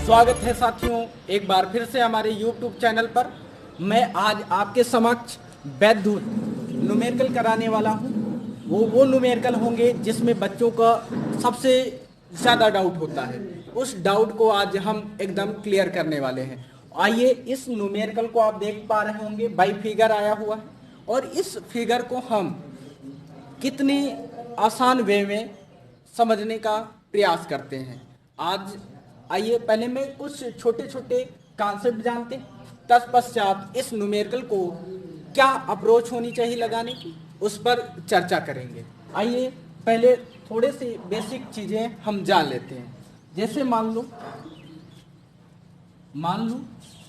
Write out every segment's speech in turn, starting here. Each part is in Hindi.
स्वागत है साथियों एक बार फिर से हमारे YouTube चैनल पर। मैं आज आपके समक्ष वैद्युत न्यूमेरिकल कराने वाला हूं। वो न्यूमेरिकल होंगे जिसमें बच्चों का सबसे ज़्यादा डाउट होता है। उस डाउट को आज हम एकदम क्लियर करने वाले हैं। आइए, इस न्यूमेरिकल को आप देख पा रहे होंगे, बाई फिगर आया हुआ है और इस फिगर को हम कितनी आसान वे में समझने का प्रयास करते हैं। आज आइए पहले मैं कुछ छोटे छोटे कॉन्सेप्ट जानते हैं, तत्पश्चात इस न्यूमेरिकल को क्या अप्रोच होनी चाहिए लगाने की उस पर चर्चा करेंगे। आइए पहले थोड़े से बेसिक चीज़ें हम जान लेते हैं। जैसे मान लो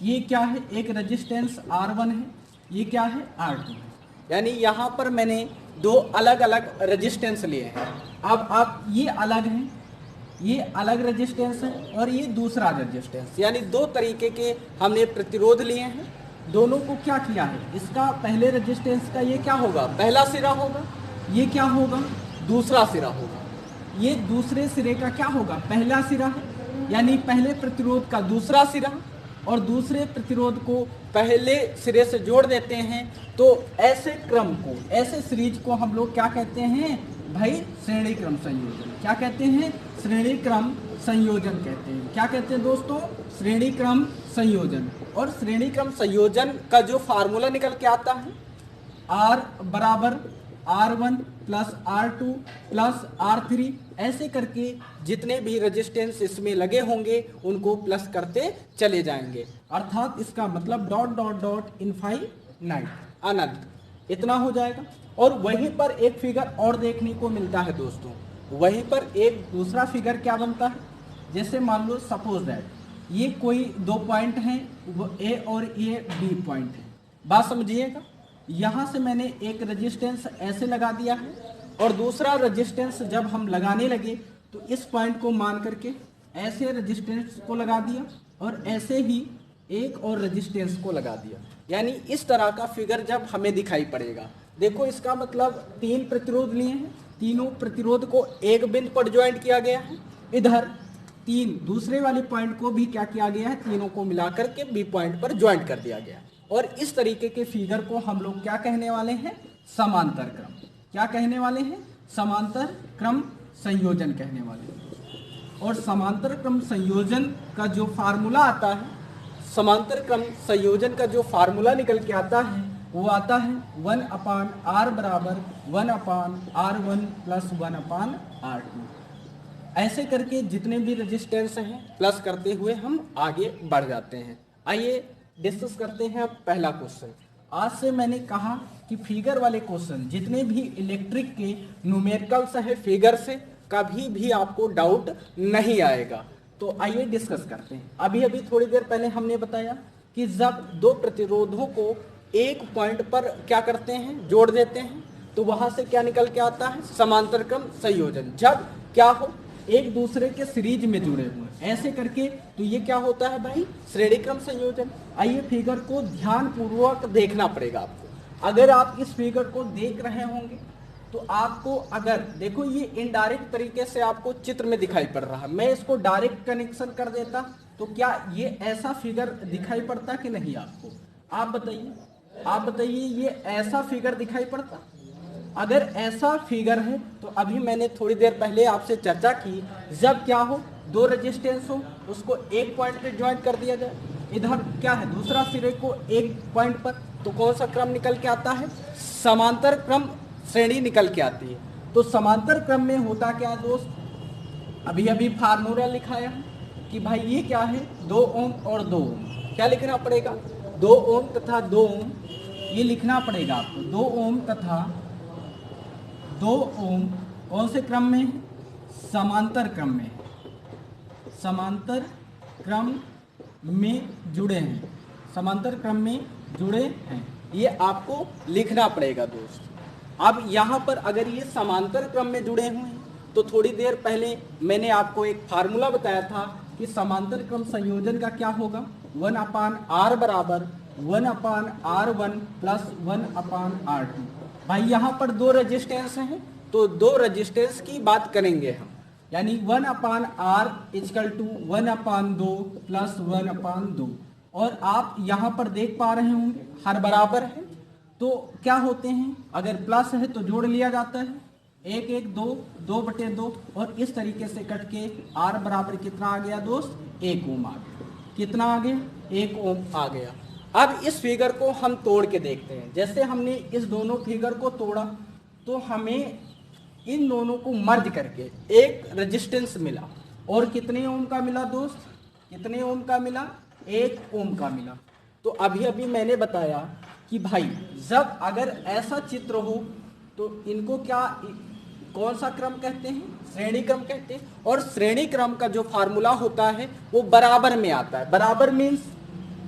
ये क्या है, एक रेजिस्टेंस R1 है, ये क्या है R2 है। यानी यहाँ पर मैंने दो अलग अलग रेजिस्टेंस लिए हैं। अब आप ये अलग हैं, ये अलग रेजिस्टेंस है और ये दूसरा रेजिस्टेंस, यानी दो तरीके के हमने प्रतिरोध लिए हैं। दोनों को क्या किया है, इसका पहले रेजिस्टेंस का ये क्या होगा, पहला सिरा होगा, ये क्या होगा, दूसरा सिरा होगा। ये दूसरे सिरे का क्या होगा, पहला सिरा है, यानी पहले प्रतिरोध का दूसरा सिरा, और दूसरे प्रतिरोध को पहले सिरे से जोड़ देते हैं। तो ऐसे क्रम को, ऐसे सीरीज को हम लोग क्या कहते हैं भाई, श्रेणी क्रम संयोजन। क्या कहते हैं, श्रेणी क्रम संयोजन कहते हैं। क्या कहते हैं दोस्तों, श्रेणी क्रम संयोजन। और श्रेणी क्रम संयोजन का जो फार्मूला निकल के आता है, R बराबर R1 plus R2 plus R3, ऐसे करके जितने भी रेजिस्टेंस इसमें लगे होंगे उनको प्लस करते चले जाएंगे। अर्थात इसका मतलब डॉट डॉट डॉट इनफाइनाइट, अनंत, इतना हो जाएगा। और वहीं पर एक फिगर और देखने को मिलता है दोस्तों, वहीं पर एक दूसरा फिगर क्या बनता है। जैसे मान लो सपोज दैट ये कोई दो पॉइंट हैं, वो ए और ये बी पॉइंट है। बात समझिएगा, यहाँ से मैंने एक रेजिस्टेंस ऐसे लगा दिया है और दूसरा रेजिस्टेंस जब हम लगाने लगे तो इस पॉइंट को मान करके ऐसे रेजिस्टेंस को लगा दिया और ऐसे ही एक और रेजिस्टेंस को लगा दिया। यानी इस तरह का फिगर जब हमें दिखाई पड़ेगा, देखो इसका मतलब तीन प्रतिरोध लिए हैं, तीनों प्रतिरोध को एक बिंदु पर ज्वाइंट किया गया है। इधर तीन दूसरे वाले पॉइंट को भी क्या किया गया है, तीनों को मिलाकर के बी पॉइंट पर ज्वाइंट कर दिया गया। और इस तरीके के फिगर को हम लोग क्या कहने वाले हैं, समांतर क्रम। क्या कहने वाले हैं, समांतर क्रम संयोजन कहने वाले हैं। और समांतर क्रम संयोजन का जो फार्मूला आता है, समांतर क्रम संयोजन का जो फार्मूला निकल के आता है वो आता है 1/R बराबर 1/R1 प्लस 1/R2। ऐसे करके जितने भी रेजिस्टेंस हैं प्लस करते हुए हम आगे बढ़ जाते हैं। आइए डिस्कस करते हैं अब पहला क्वेश्चन। आज से मैंने कहा कि फिगर वाले क्वेश्चन जितने भी इलेक्ट्रिक के न्यूमेरिकल्स है, फिगर से कभी भी आपको डाउट नहीं आएगा। तो आइए डिस्कस करते हैं। अभी थोड़ी देर पहले हमने बताया कि जब दो प्रतिरोधों को एक पॉइंट पर क्या करते हैं, जोड़ देते हैं, तो वहां से क्या निकल के आता है, समांतर क्रम संयोजन। जब क्या हो, एक दूसरे के सीरीज में जुड़े हुए ऐसे करके, तो ये क्या होता है भाई, श्रेणी क्रम संयोजन। आइए फिगर को ध्यान पूर्वक देखना पड़ेगा आपको। अगर आप इस फिगर को देख रहे होंगे तो आपको, अगर देखो ये इनडायरेक्ट तरीके से आपको चित्र में दिखाई पड़ रहा है, मैं इसको डायरेक्ट कनेक्शन कर देता तो क्या ये ऐसा फिगर दिखाई पड़ता कि नहीं आपको, आप बताइए ये ऐसा फिगर दिखाई पड़ता। अगर ऐसा फिगर है तो अभी मैंने थोड़ी देर पहले आपसे चर्चा की, जब क्या हो, दो रेजिस्टेंस हो, उसको एक पॉइंट पे ज्वाइंट कर दिया जाए, इधर क्या है दूसरा सिरे को एक पॉइंट पर, तो कौन सा क्रम निकल के आता है, समांतर क्रम श्रेणी निकल के आती है। तो समांतर क्रम में होता क्या दोस्त, अभी फार्मूला लिखाया है कि भाई ये क्या है, 2 ओम और 2 ओम। क्या लिखना पड़ेगा, 2 ओम तथा 2 ओम, ये लिखना पड़ेगा आपको। 2 ओम तथा 2 ओम कौन से क्रम में है, समांतर क्रम में, समांतर क्रम में जुड़े हैं, समांतर क्रम में जुड़े हैं, ये आपको लिखना पड़ेगा दोस्त। अब यहाँ पर अगर ये समांतर क्रम में जुड़े हुए हैं तो थोड़ी देर पहले मैंने आपको एक फार्मूला बताया था कि समांतर क्रम संयोजन का क्या होगा, 1/R बराबर 1/R1 प्लस 1/R2। भाई यहाँ पर दो रेजिस्टेंस हैं तो दो रेजिस्टेंस की बात करेंगे हम। यानी 1/r इजकल टू 1/2 प्लस 1/2। और आप यहाँ पर देख पा रहे होंगे हर बराबर है, तो क्या होते हैं, अगर प्लस है तो जोड़ लिया जाता है, 1 1 2 2/2, और इस तरीके से कट के r बराबर कितना आ गया दोस्त, 1 ओम आ गया। कितना आ गया, 1 ओम आ गया। अब इस फिगर को हम तोड़ के देखते हैं। जैसे हमने इस दोनों फिगर को तोड़ा तो हमें इन दोनों को मर्ज करके एक रेजिस्टेंस मिला, और कितने ओम का मिला दोस्त, कितने ओम का मिला, 1 ओम का मिला। तो अभी अभी मैंने बताया कि भाई जब अगर ऐसा चित्र हो तो इनको क्या, कौन सा क्रम कहते हैं, श्रेणी क्रम कहते हैं। और श्रेणी क्रम का जो फार्मूला होता है वो बराबर में आता है। बराबर मीन्स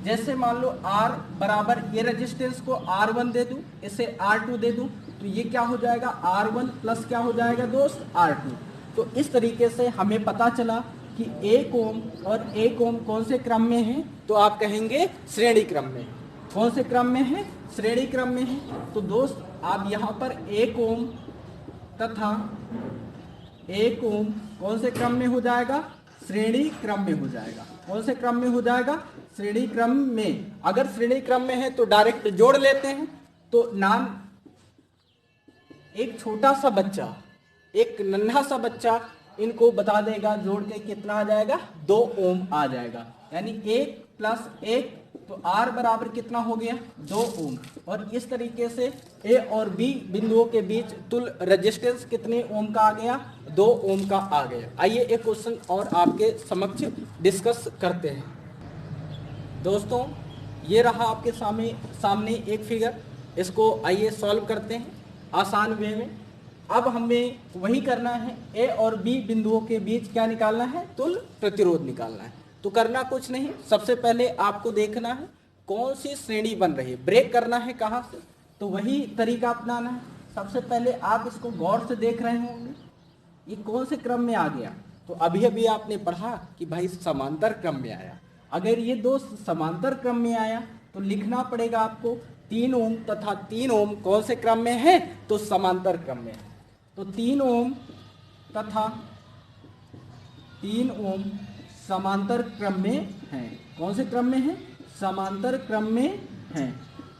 जैसे मान लो R बराबर ये रेजिस्टेंस को R1 दे दूं, इसे R2 दे दूं, तो ये क्या हो जाएगा, R1 प्लस क्या हो जाएगा दोस्त, R2। तो इस तरीके से हमें पता चला कि 1 ओम और 1 ओम कौन से क्रम में है, तो आप कहेंगे श्रेणी क्रम में। कौन से क्रम में है, श्रेणी क्रम में है। तो दोस्त आप यहाँ पर 1 ओम तथा 1 ओम कौन से क्रम में हो जाएगा, श्रेणी क्रम में हो जाएगा। कौन से क्रम में हो जाएगा, श्रेणी क्रम में। अगर श्रेणी क्रम में है तो डायरेक्ट जोड़ लेते हैं। तो नाम, एक छोटा सा बच्चा, एक नन्हा सा बच्चा इनको बता देगा, जोड़ के कितना आ जाएगा, 2 ओम आ जाएगा। यानी 1 प्लस 1, तो R बराबर कितना हो गया, 2 ओम। और इस तरीके से A और B बिंदुओं के बीच तुल रेजिस्टेंस कितने ओम का आ गया, 2 ओम का आ गया। आइए एक क्वेश्चन और आपके समक्ष डिस्कस करते हैं। दोस्तों ये रहा आपके सामने एक फिगर, इसको आइए सॉल्व करते हैं आसान वे में। अब हमें वही करना है, A और B बिंदुओं के बीच क्या निकालना है, तुल प्रतिरोध निकालना है। तो करना कुछ नहीं, सबसे पहले आपको देखना है कौन सी श्रेणी बन रही है, ब्रेक करना है कहाँ से, तो वही तरीका अपनाना है। सबसे पहले आप इसको गौर से देख रहे होंगे, ये कौन से क्रम में आ गया। तो अभी अभी आपने पढ़ा कि भाई समांतर क्रम में आया। अगर ये दोस्त समांतर क्रम में आया तो लिखना पड़ेगा आपको 3 ओम तथा 3 ओम कौन से क्रम में है, तो समांतर क्रम में है। तो 3 ओम तथा 3 ओम समांतर क्रम में है। कौन से क्रम में है, समांतर क्रम में है।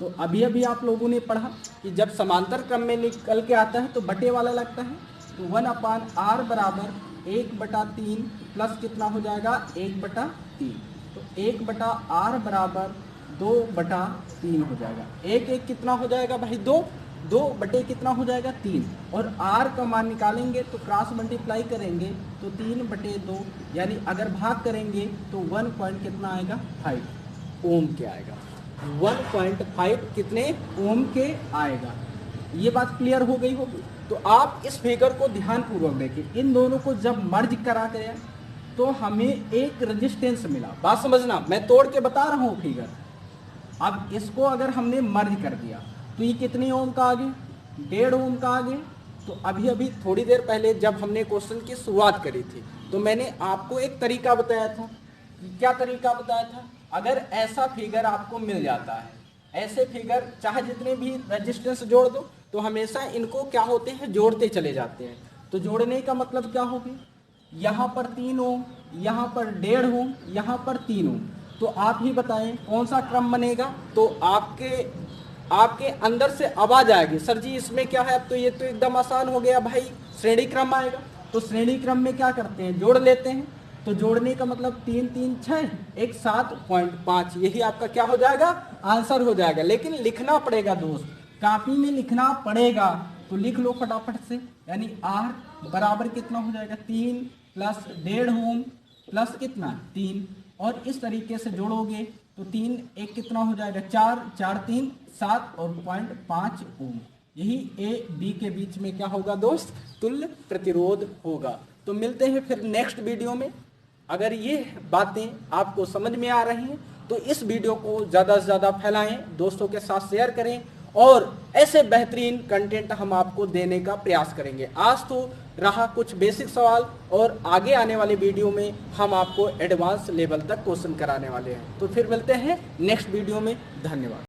तो अभी अभी आप लोगों ने पढ़ा कि जब समांतर क्रम में निकल के आता है तो बटे वाला लगता है। तो 1/r बराबर 1/3 प्लस कितना हो जाएगा, 1/3। तो 1/r बराबर 2/3 हो जाएगा। 1 1 कितना हो जाएगा भाई, 2 2 बटे कितना हो जाएगा, 3। और r का मान निकालेंगे तो क्रॉस मल्टीप्लाई करेंगे तो 3/2, यानी अगर भाग करेंगे तो 1 पॉइंट कितना आएगा, 5 ओम के आएगा। 1.5 कितने ओम के आएगा। ये बात क्लियर हो गई होगी। तो आप इस फिगर को ध्यानपूर्वक देखें, इन दोनों को जब मर्ज करा गया तो हमें एक रेजिस्टेंस मिला। बात समझना, मैं तोड़ के बता रहा हूँ फिगर। अब इसको अगर हमने मर्ज कर दिया तो ये कितने ओम का आ गया, 1.5 ओम का आ गया। तो अभी अभी थोड़ी देर पहले जब हमने क्वेश्चन की शुरुआत करी थी तो मैंने आपको एक तरीका बताया था। क्या तरीका बताया था, अगर ऐसा फिगर आपको मिल जाता है, ऐसे फिगर चाहे जितने भी रेजिस्टेंस जोड़ दो तो हमेशा इनको क्या होते हैं, जोड़ते चले जाते हैं। तो जोड़ने का मतलब क्या होगी, यहाँ पर 3 ओम, यहाँ पर 1.5 ओम, यहाँ पर 3 ओम। तो आप ही बताएं कौन सा क्रम बनेगा। तो आपके अंदर से आवाज आएगी, सर जी इसमें क्या है, अब तो ये तो एकदम आसान हो गया भाई, श्रेणी क्रम आएगा। तो श्रेणी क्रम में क्या करते हैं, जोड़ लेते हैं। तो जोड़ने का मतलब 3 3 6 1 7.5, यही आपका क्या हो जाएगा, आंसर हो जाएगा। लेकिन लिखना पड़ेगा दोस्त, कॉपी में लिखना पड़ेगा। तो लिख लो फटाफट से, यानी R बराबर कितना हो जाएगा, 3 प्लस 1.5 ओम प्लस कितना 3, और इस तरीके से जोड़ोगे तो 3 1 कितना हो जाएगा, 4 4 3 7 और 0.5 ओम। यही A B के बीच में क्या होगा दोस्त, तुल्य प्रतिरोध होगा। तो मिलते हैं फिर नेक्स्ट वीडियो में। अगर ये बातें आपको समझ में आ रही हैं तो इस वीडियो को ज़्यादा से ज़्यादा फैलाएं, दोस्तों के साथ शेयर करें, और ऐसे बेहतरीन कंटेंट हम आपको देने का प्रयास करेंगे। आज तो रहा कुछ बेसिक सवाल, और आगे आने वाले वीडियो में हम आपको एडवांस लेवल तक क्वेश्चन कराने वाले हैं। तो फिर मिलते हैं नेक्स्ट वीडियो में। धन्यवाद।